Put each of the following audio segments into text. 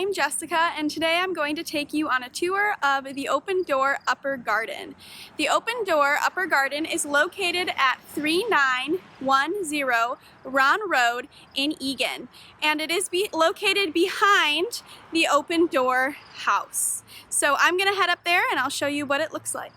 I'm Jessica, and today I'm going to take you on a tour of the Open Door Upper Garden. The Open Door Upper Garden is located at 3910 Rahn Rd in Eagan, and it is located behind the Open Door house. So I'm going to head up there and I'll show you what it looks like.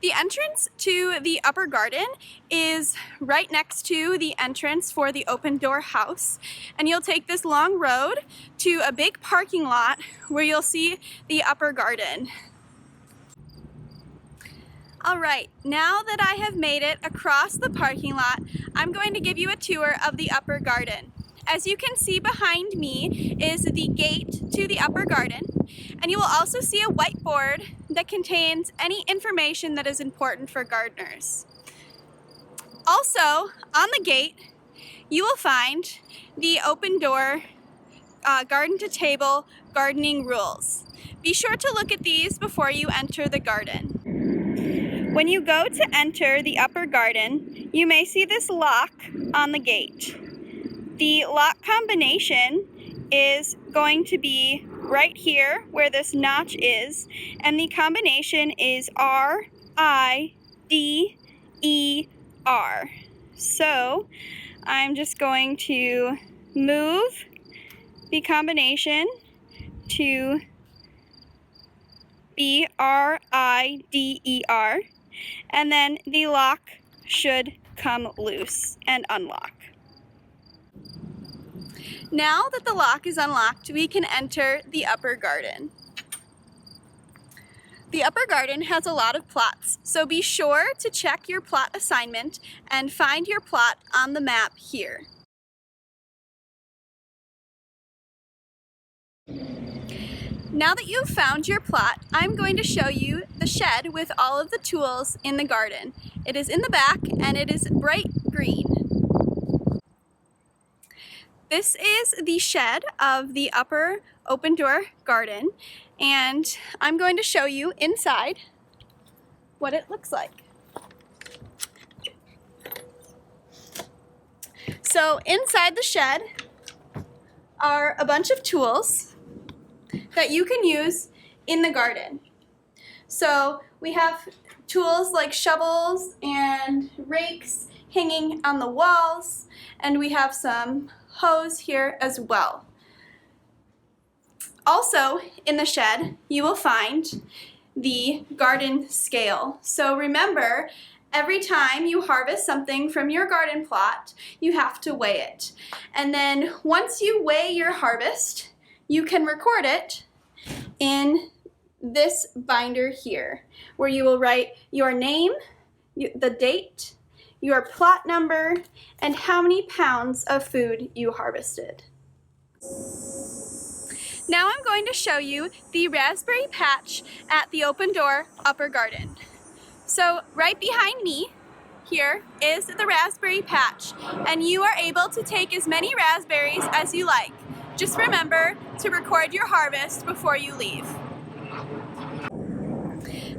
The entrance to the upper garden is right next to the entrance for the Open Door house, and you'll take this long road to a big parking lot where you'll see the upper garden. Alright, now that I have made it across the parking lot, I'm going to give you a tour of the upper garden. As you can see behind me is the gate to the upper garden, and you will also see a whiteboard that contains any information that is important for gardeners. Also, on the gate, you will find the Open Door garden to table gardening rules. Be sure to look at these before you enter the garden. When you go to enter the upper garden, you may see this lock on the gate. The lock combination is going to be right here where this notch is, and the combination is R-I-D-E-R. So I'm just going to move the combination to B-R-I-D-E-R, and then the lock should come loose and unlock. Now that the lock is unlocked, we can enter the upper garden. The upper garden has a lot of plots, so be sure to check your plot assignment and find your plot on the map here. Now that you've found your plot, I'm going to show you the shed with all of the tools in the garden. It is in the back and it is bright green. This is the shed of the upper Open Door garden, and I'm going to show you inside what it looks like. So inside the shed are a bunch of tools that you can use in the garden. So we have tools like shovels and rakes hanging on the walls, and we have some hose here as well. Also in the shed you will find the garden scale. So remember, every time you harvest something from your garden plot, you have to weigh it. And then once you weigh your harvest, you can record it in this binder here, where you will write your name, the date, your plot number, and how many pounds of food you harvested. Now I'm going to show you the raspberry patch at the Open Door Upper Garden. So right behind me here is the raspberry patch, and you are able to take as many raspberries as you like. Just remember to record your harvest before you leave.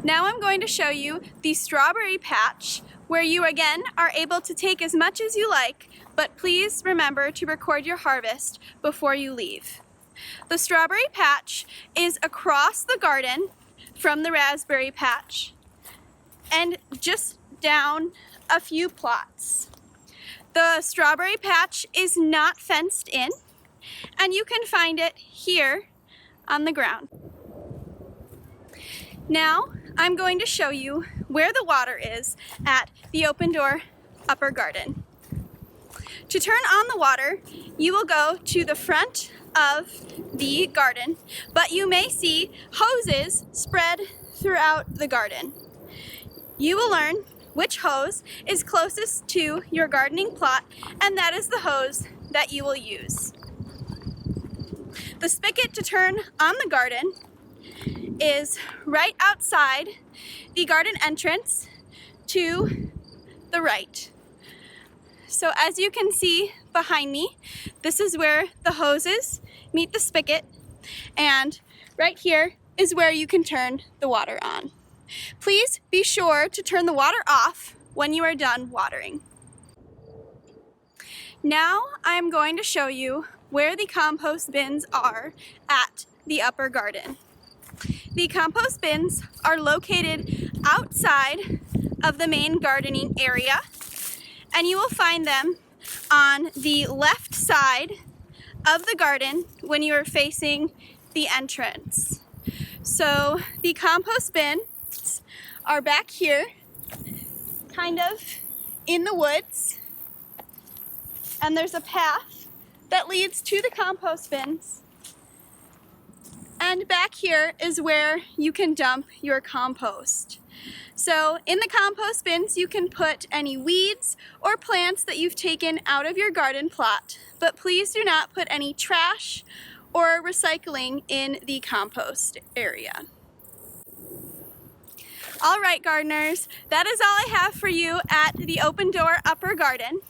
Now I'm going to show you the strawberry patch, where you again are able to take as much as you like, but please remember to record your harvest before you leave. The strawberry patch is across the garden from the raspberry patch and just down a few plots. The strawberry patch is not fenced in, and you can find it here on the ground. Now I'm going to show you where the water is at the Open Door Upper Garden. To turn on the water, you will go to the front of the garden, but you may see hoses spread throughout the garden. You will learn which hose is closest to your gardening plot, and that is the hose that you will use. The spigot to turn on the garden is right outside the garden entrance to the right. So as you can see behind me, this is where the hoses meet the spigot, and right here is where you can turn the water on. Please be sure to turn the water off when you are done watering. Now I'm going to show you where the compost bins are at the upper garden. The compost bins are located outside of the main gardening area, and you will find them on the left side of the garden when you are facing the entrance. So the compost bins are back here, kind of in the woods, and there's a path that leads to the compost bins. And back here is where you can dump your compost. So in the compost bins, you can put any weeds or plants that you've taken out of your garden plot, but please do not put any trash or recycling in the compost area. All right, gardeners, that is all I have for you at the Open Door Upper Garden.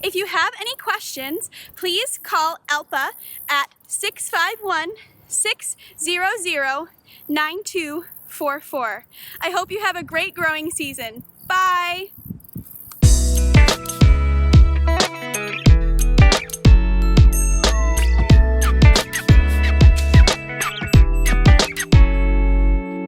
If you have any questions, please call Elpa at 651-600-9244. I hope you have a great growing season. Bye!